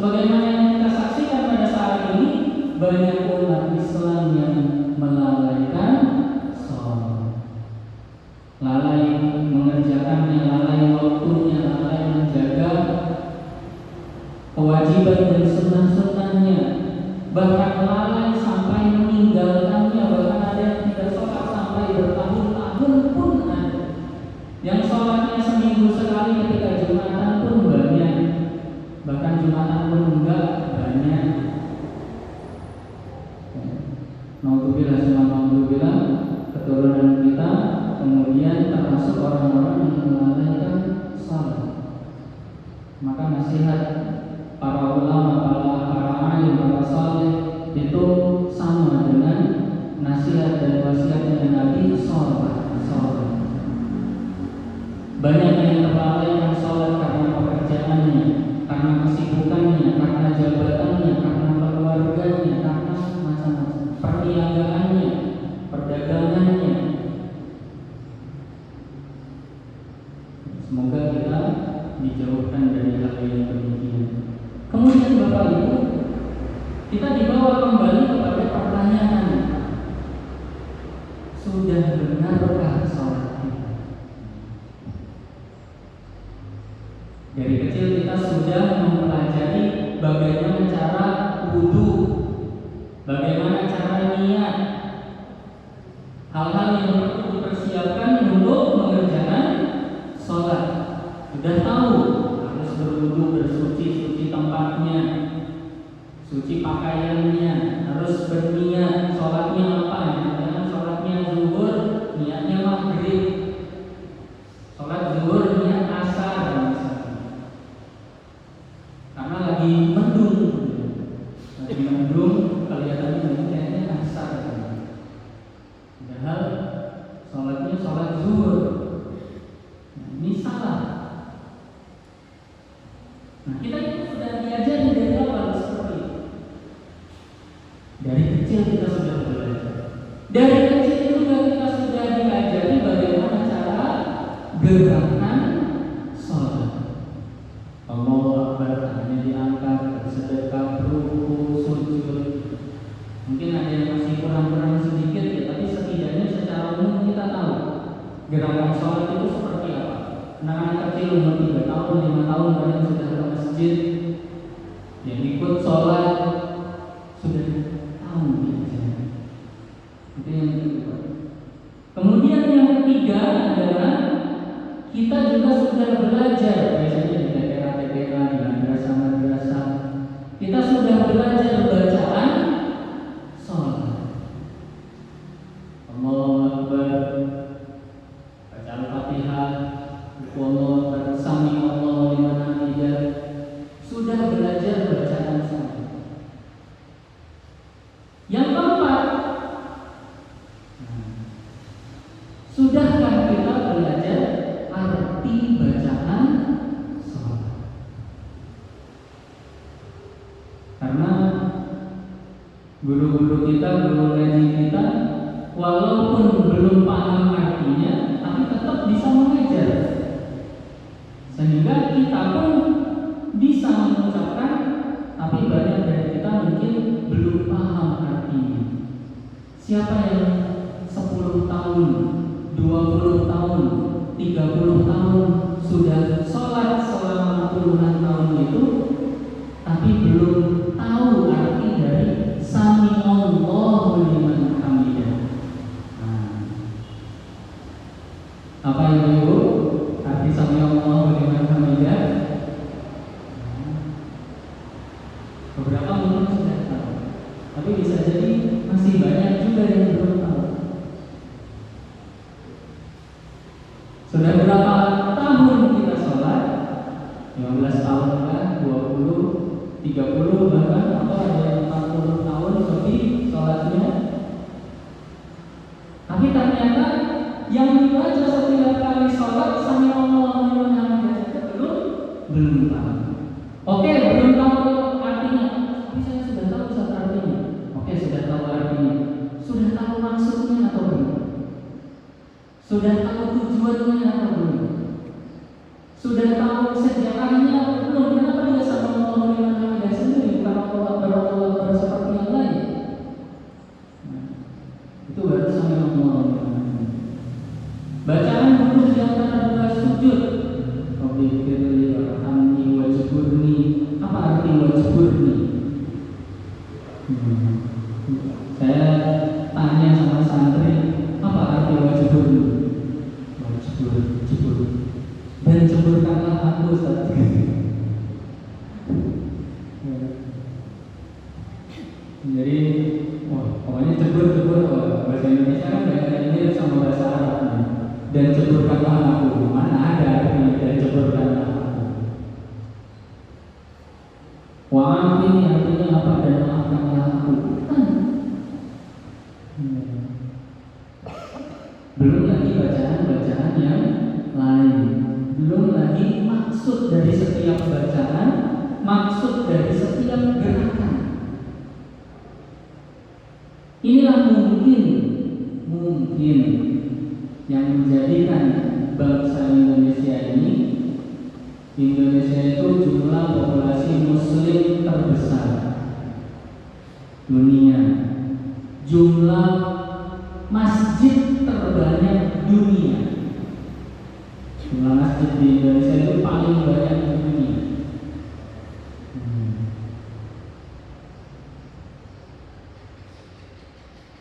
Sebagaimana yang kita saksikan pada saat ini, banyak umat Islam yang melalaikan sholat, lalai mengerjakannya, lalai waktunya, lalai menjaga kewajiban dan sunnah-sunnahnya, bahkan lalai sampai meninggalkannya. Bahkan ada yang tidak sholat sampai bertahun-tahun pun ada, yang sholatnya seminggu sekali ketika Jumatan pun banyak, bahkan Jumatan pun enggak banyak. Naudzubillah, keturunan kita kemudian termasuk orang-orang yang melalaikan sholat. Maka nasihat para ulama, para alim, para saleh itu sama dengan nasihat dan wasiatnya Nabi sholat. Banyak yang melalaikan sholat karena pekerjaannya, karena kesibukannya, karena jabatannya, karena keluarganya, karena macam-macam, perniagaannya, perdagangannya. Semoga kita dijauhkan dari hal yang demikian. Kemudian Bapak Ibu, kita dibawa kembali kepada pertanyaan, sudah benarkah sholat kita? Dari kecil kita sudah mempelajari bagaimana cara wudu, bagaimana cara niat, hal-hal yang perlu dipersiapkan untuk mengerjakan sholat. Sudah tahu harus berwudu, bersuci tempatnya, suci pakaiannya, harus berniat sholatnya apa. Jangan sholatnya zuhur, niatnya maghrib, sholat zuhur niat asar misalnya, karena lagi mendung kelihatannya ini kayaknya asar, padahal sholatnya sholat zuhur. Ini salah. Nah, kita itu sudah diajari dari awal seperti itu. Dari kecil kita sudah belajar. Dari kecil juga kita sudah diajari bagaimana cara gerakan sholat. Allahu Akbar, tangannya diangkat, bersedekah, ruku, sujud. Mungkin ada yang masih kurang sedikit ya, tapi setidaknya secara umum kita tahu gerakan sholat itu seperti apa. Anak-anak kecil umur 3 tahun, 5 tahun kadang sudah ke masjid, yang ikut sholat sudah tahu biasanya. Itu yang kedua. Kemudian yang ketiga adalah kita juga sudah belajar, biasanya di TPA, di madrasah, kita sudah belajar bacaan sholat. Allahu Akbar, baca Al-Fatihah, Allah, Sami Allahu liman hamidah. Sudah belajar bacaan sholat. Yang keempat, sudahkah kita belajar arti bacaan sholat? Karena guru-guru kita, guru ngaji kita, walaupun belum paham artinya, tapi tetap bisa mengajar, sehingga kita pun bisa mengucapkan, tapi banyak dari kita mungkin belum paham artinya. Siapa yang 10 tahun, 20 tahun, 30 tahun sudah sholat selama puluhan tahun itu, tapi belum tahu arti dari Sami Allahu liman hamidah? Apa yang Ibu arti Sami Allahu liman hamidah? Beberapa mungkin sudah tahu, tapi bisa jadi masih banyak juga yang belum tahu. Sudah berapa tahun kita sholat? 15 tahun kan? 20, 30 bahkan, atau ada yang 40 tahun lebih sholatnya. Tapi ternyata yang dibaca setiap kali sholat Sami Allahu liman hamidah belum tahu. Oke, belum tahu artinya, tapi saya sudah tahu satu artinya. Oke, sudah tahu artinya. Sudah tahu maksudnya atau belum? Sudah tahu tujuannya atau belum? Sudah tahu sejarahnya atau belum? Kenapa dia Sami Allahu liman hamidah? Saya tanya sama santri, apa arti wajibur? Wajibur. Dan ceburkanlah aku, Ustaz. Jadi, pokoknya cebur, bahasa Indonesia kan banyak mirip sama bahasa Arab nih. Dan ceburkanlah aku, mana ada artinya dan ceburkanlah aku. Wa'afini artinya apa? Dan maafkanlah aku. Belum lagi bacaan-bacaan yang lain. Belum lagi maksud dari setiap bacaan, maksud dari setiap gerakan. Inilah mungkin yang menjadikan bangsa Indonesia ini, Indonesia itu jumlah populasi muslim terbesar dunia, jumlah masjid terbanyak dunia. Jumlah masjid di Indonesia itu paling banyak di dunia.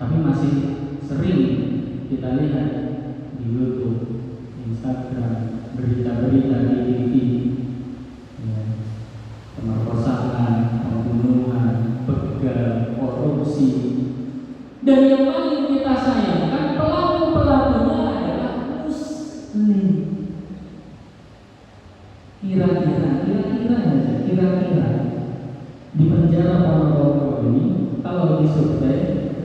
Tapi masih sering kita lihat di YouTube, Instagram, berita-berita di TV, pemerkosaan, pembunuhan, begal, korupsi. Dan yang paling kita sayangkan, pelaku-pelakunya adalah muslim. Kira-kira di penjara Ponorogo ini, kalau disurvei,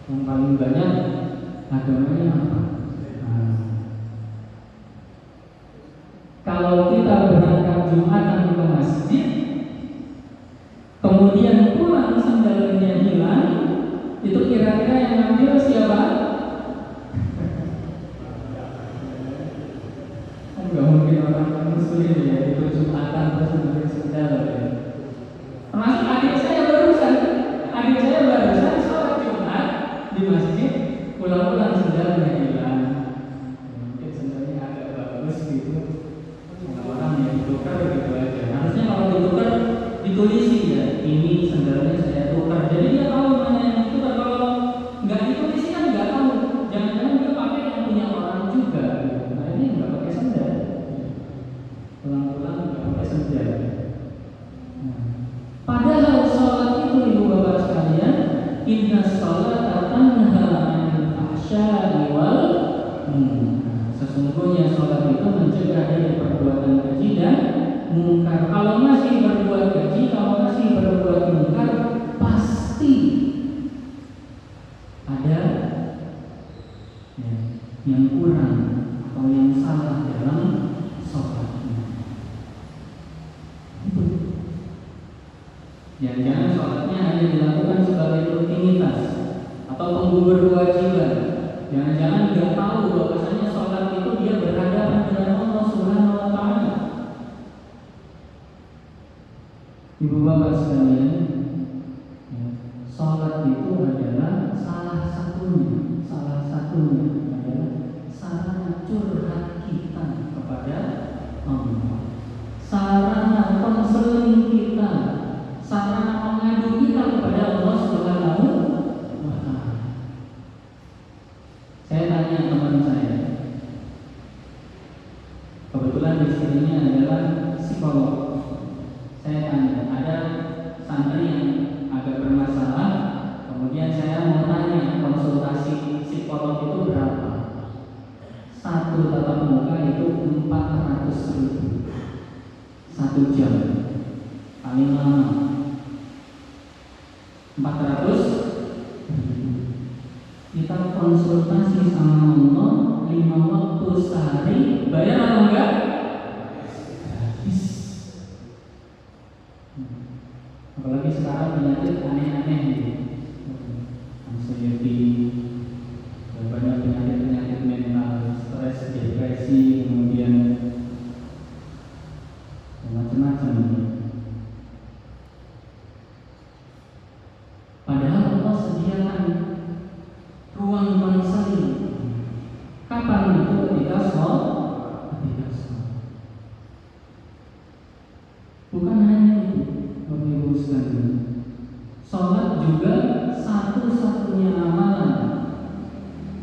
yang paling banyak agamanya apa? Kalau kita berangkat Jumatan ke masjid, kemudian pulang sandalnya hilang, itu kira-kira yang ngambil siapa? Enggak mungkin orang muslim ya, itu Jumatan terus ngambil sandal ya. Termasuk adik saya barusan sholat Jumat di masjid, pulang-pulang sandalnya hilang. Mungkin sandalnya agak bagus gitu, orang yang ditukar gitu aja. Harusnya kalau ditukar ditulisi ya, ini sandalnya saya tukar. Jadi dia tahu mana yang ditukar. Kalau nggak ditulisi kan nggak tahu. Jangan-jangan dia pakai yang punya orang juga. Nah ini nggak pakai sandal, pulang-pulang nggak pakai sandal. Padahal sholat itu, ibu bapak sekalian, inna sholata tanha 'anil fahsya'i wal munkar. Sesungguhnya sholat itu mencegah dari perbuatan keji dan munkar. Kalau masih berbuat keji, kalau masih berbuat munkar, pasti ada yang kurang atau yang salah dalam sholatnya. Jangan-jangan sholatnya hanya dilakukan sebagai rutinitas atau penggugur kewajiban. Jangan-jangan nggak tahu bahwasanya sholat itu dia berhadapan dengan Allah Subhanahu wa Ta'ala. Ibu bapak sekalian, sholat itu adalah salah satunya adalah sarana curhat kita kepada Allah, sarana konseling kita, sarana mengadu kita kepada Allah Subhanahu wa Ta'ala. Saya tanya teman saya, kebetulan istrinya adalah psikolog. Saya tanya, ada santri yang agak bermasalah, kemudian saya mau tanya konsultasi psikolog itu berapa? Satu tatap muka itu 400.000 1 jam, paling lama 400. Kita konsultasi sama Allah 5 waktu sehari, bayar atau enggak? Gratis. Apalagi sekarang penyakit aneh-aneh gitu, anxiety, banyak penyakit mental, stres, depresi, kemudian macam-macam. Padahal Allah sediakan ruang konseling. Kapan itu? Ketika sholat. Bukan hanya itu, Bapak Ibu sekalian, sholat juga satu-satunya amalan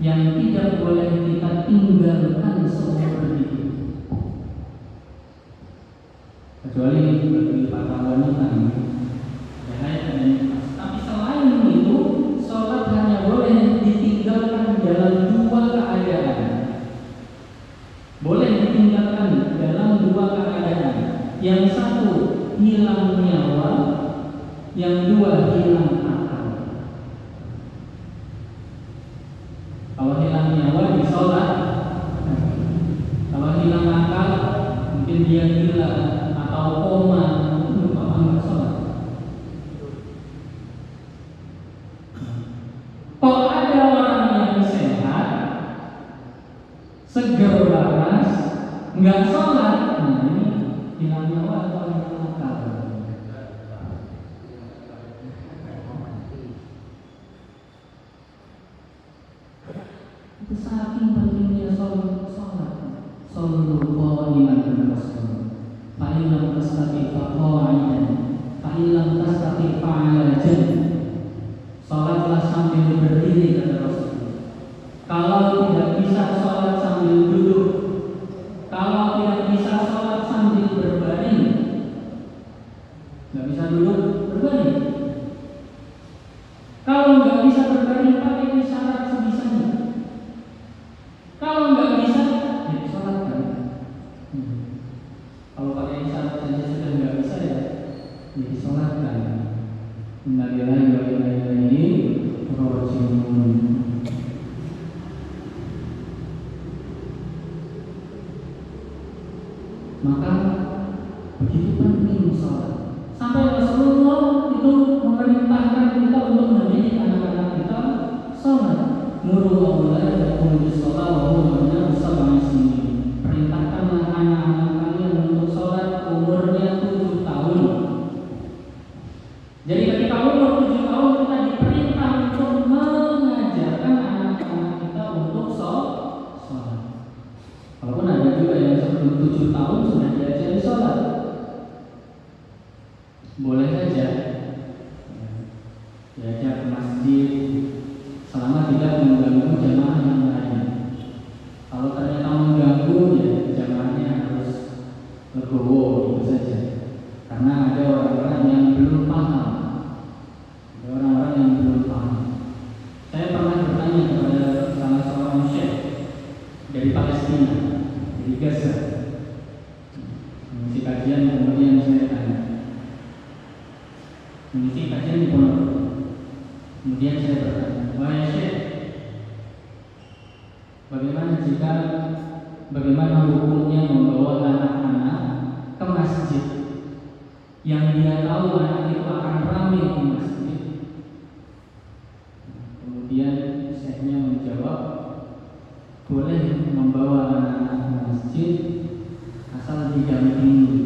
yang tidak boleh kita tinggalkan seumur hidup, kecuali bagi para wanita. Tapi selain itu, sholat hanya boleh ditinggalkan dalam dua keadaan. Boleh ditinggalkan dalam dua keadaan. Yang satu, hilang nyawa. Yang dua, hilang akal. Kalau hilang nyawa di sholat, kalau hilang akal mungkin dia gila atau koma, itu apa nggak sholat. Kalau ada orang yang sehat, seger waras, nggak sholat, nah ini hilang nyawa atau hilang akal. Itu saking pentingnya sholat. Sallu qaiman dan rasul. Fa in lam tastati fa qa'idan, fa in lam tastati fa 'ala janb. Salatlah sambil berdiri, kata Rasul. Kalau tidak bisa salat sambil duduk, kalau tidak bisa salat sambil berbaring, nggak bisa duduk, berbaring. Kalau nggak bisa berbaring, pakai isyarat sebisanya. Kalau nggak bisa, ya sholatkan. Kalau pakai isyarat saja sudah nggak bisa, ya disolatkan. Innalillahi wa inna ilaihi raji'un. Maka begitu penting sholat, sampai Rasulullah itu memerintahkan kita untuk mendidik anak-anak kita sholat. Muru auladakum bis-shalah wa hum abna'u sab'i sinin. Perintahkanlah anak-anak kalian untuk sholat umurnya 7 tahun. Jadi ketika umur 7 tahun kita diperintah untuk mengajarkan anak-anak kita untuk sholat. Walaupun ada juga yang sebelum 7 tahun sudah diajari sholat, boleh saja diajak ke masjid selama tidak mengganggu jamaah yang lain. Kalau ternyata mengganggu, ya jamaahnya harus legowo, itu saja. Karena ada orang-orang yang belum paham. Saya pernah bertanya kepada salah seorang syekh dari Palestina, dari Gaza, mengisi kajian, kemudian saya tanya, mengisi kajian di pondok. Kemudian saya bertanya, wahai syekh, bagaimana hukumnya membawa anak-anak ke masjid yang dia tahu anak itu akan ramai di masjid? Kemudian syekhnya menjawab, boleh membawa anak-anak ke masjid asal didampingi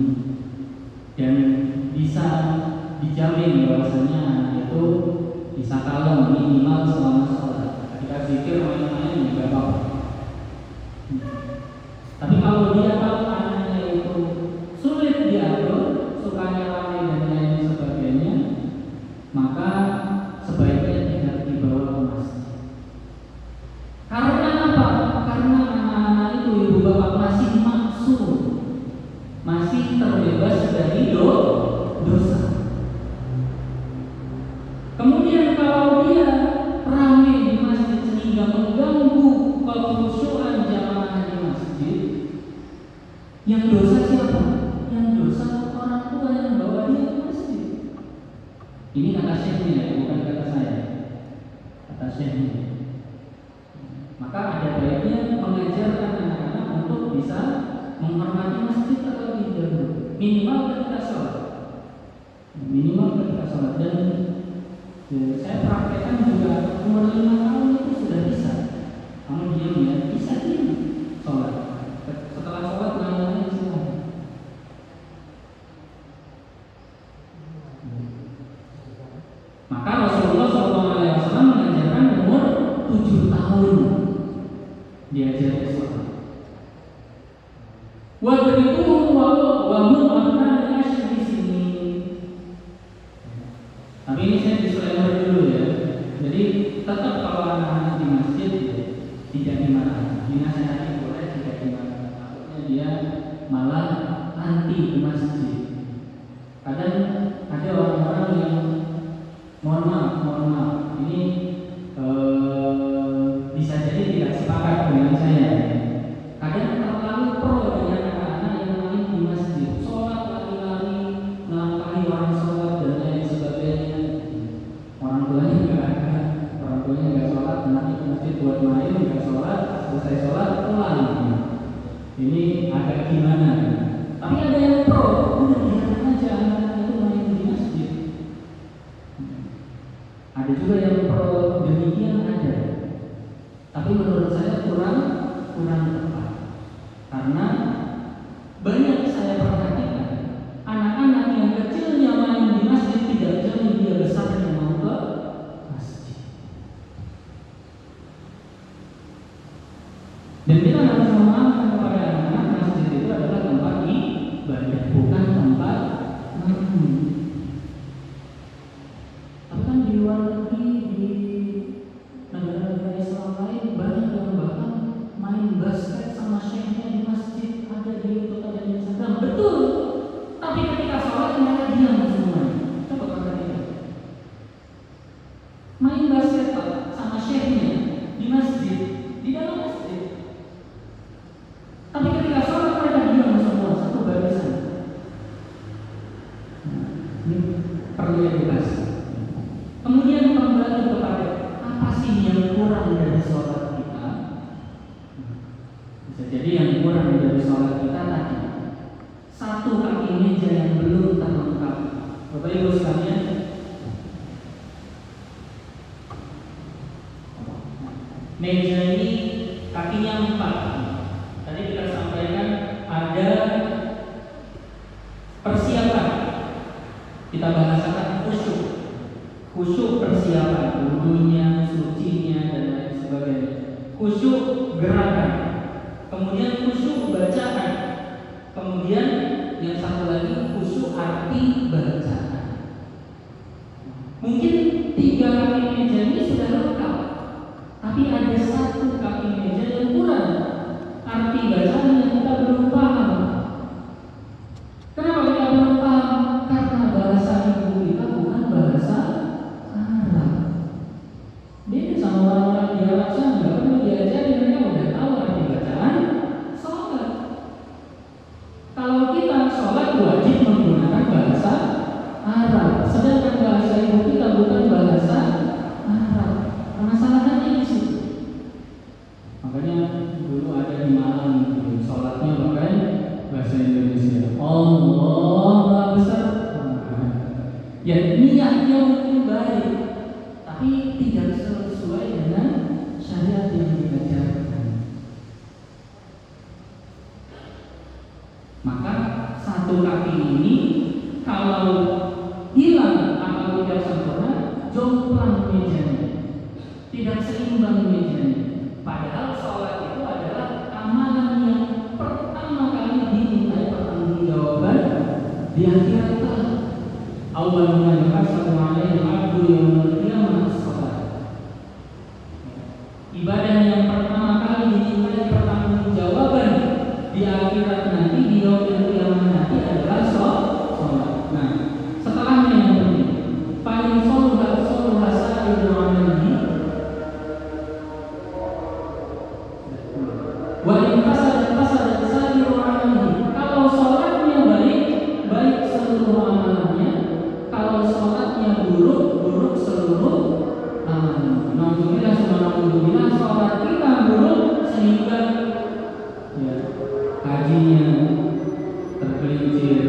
dan bisa dijamin bahwasanya anak itu bisa kalem minimal selama sholat. Ketika zikir main-main juga apa-apa. Tapi kalau dia tahu anaknya itu sulit diatur, sukanya ramai dan lain sebagainya, maka sebaiknya tidak dibawa ke masjid. Karena apa? Karena anak-anak itu ibu bapak masih maksum, masih terbebas dari dosa. Kemudian kalau dia ramai di masjid sehingga mengganggu kekhusyuan jamaah di masjid, yang dosa siapa? Yang dosa orang tua yang bawa dia ke masjid. Ini kata syekhnya, bukan kata saya. Kata syekhnya. Maka ada baiknya mengajarkan anak-anak untuk bisa menghormati masjid terlebih dahulu, minimal ketika sholat. Dan saya praktekkan juga umur 5 tahun itu sudah bisa. Kamu diam ya, bisa diam sholat. Setelah sholat lain-lain silahkan. Maka Rasulullah SAW mengajarkan umur 7 tahun diajari sholat. Wadribuhum wa hum abna'u 10 sinin. Tapi ini saya disclaimer dulu gimana? Dinasihati boleh, tidak gimana? Takutnya dia malah anti ke masjid. Kadang ada orang-orang yang mohon maaf, ini bisa jadi tidak sepakat dengan saya. Kadang terlalu pro dengan anak-anak yang main di masjid, sholat lari-lari, melangkahi orang sholat dan lain sebagainya. Orang tuanya nggak sholat, nanti ke masjid buat main, nggak sholat, selesai sholat pulang. Ini agak gimana? Tapi ada yang pro, udah biarkan aja anak-anak itu main di masjid. Ada juga yang pro demikian ada. Tapi menurut saya kurang tepat. Karena banyak saya perhatikan anak-anak yang kecilnya main di masjid tidak jamin dia besarnya mau ke masjid. Dan kita harus memahamkan kepada anak-anak masjid itu adalah tempat ibadah, bukan tempat main. Tapi kan di luar negeri, di negara-negara Islam lain banyak yang bahkan main basket sama syekhnya di masjid, ada di YouTube, ada di Instagram, betul. Tapi ketika sholat mereka diam semuanya. Coba perhatikan. Main basket Pak sama syekhnya di masjid, di dalam masjid. Tapi ketika sholat mereka diam semua satu barisan. Ini perlu edukasi. Kemudian kembali kepada apa sih yang kurang dari sholat kita? Bisa jadi yang kurang dari sholat kita tadi satu kaki meja yang belum terlengkapi. Bapak Ibu sekalian, meja ini kakinya 4. Tadi kita sampaikan ada persiapan. Kita bahasakan khusyuk persiapan, wudunya, sucinya dan lain sebagainya. Khusyuk gerakan, kemudian khusyuk bacaan, kemudian yang satu lagi khusyuk arti bacaan. Mungkin 3 kaki meja ini sudah lengkap, tapi ada satu kaki meja yang kurang, arti bacaan yang kita belum paham. Kenapa kita belum paham? Karena bahasa ibu kita bukan bahasa Arab. Beda sama orang-orang di Arab sana, nggak perlu diajari, mereka udah tahu arti bacaan sholat. Kalau kita sholat wajib menggunakan bahasa Arab, sedangkan bahasa ibu kita bukan bahasa Arab. Permasalahannya di situ. Makanya dulu ada di Malang gitu, sholatnya pakai bahasa Indonesia. Allah besar. Ya niatnya mungkin baik, tapi tidak sesuai dengan syariat yang diajarkan. Maka satu kaki ini kalau hilang atau tidak sempurna, jomplang mejanya, tidak seimbang mejanya. Padahal sholat itu adalah amalan yang pertama kali dimintai pertanggungjawaban di akhirat kelak. Awal ma yuhasabu 'alaihi al-'abdu yaumil qiyamah as-shalah. Ibadah yang pertama kali dimintai pertanggungjawaban di akhirat nanti, di yaumil qiyamah nanti adalah sholat. Nah, setelahnya yang penting, paling sholat sa'irul 'amali wa in fasada sa'irul 'amali. Kalau sholatnya baik seluruh amalannya. Kalau sholatnya buruk seluruh amalan. Alhamdulillah sholat kita buruk sehingga ya, hajinya tergelincir,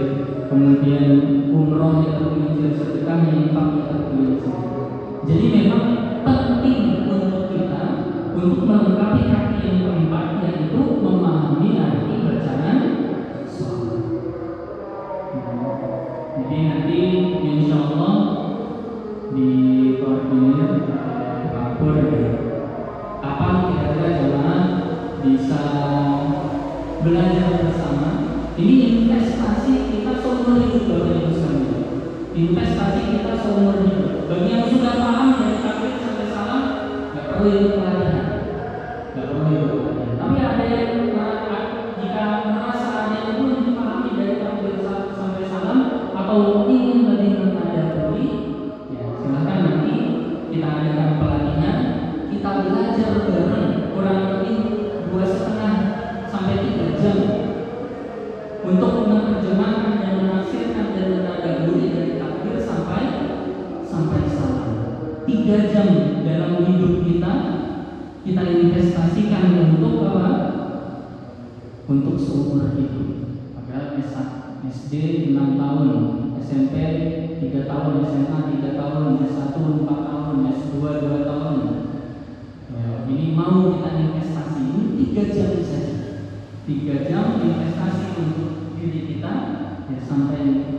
kemudian umrohnya tergelincir, sedekahnya, infaknya tergelincir. Jadi memang penting untuk kita untuk melengkapi kaki yang keempat, yaitu memahami arti bacaan sholat. Jadi nanti insya Allah di koordinir kapur kapan kira-kira jemaah bisa belajar bersama. Ini investasi kita seumur hidup, Bapak Ibu sekalian. Investasi kita seumur hidup. Bagi yang sudah paham dari takbir sampai salam, nggak perlu ikut pelatihan. Gak perlu itu. Tapi ada yang jika merasa ada yang belum dipahami dari takbir sampai salam atau ingin lebih mentadaburi, ya silahkan nanti kita adakan pelatihan, kita belajar bareng kurang lebih 2,5 sampai 3 jam untuk menerjemahkan dan menafsirkan dan mentadaburi dari takbir sampai salam. 3 jam dalam hidup kita investasikan untuk apa? Untuk seumur hidup. Padahal SD 6 tahun, SMP 3 tahun, SMA 3 tahun, S1 4 tahun, S2 2 tahun. Ya, ini mau kita investasi ini 3 jam saja. 3 jam investasi untuk diri kita ya, sampai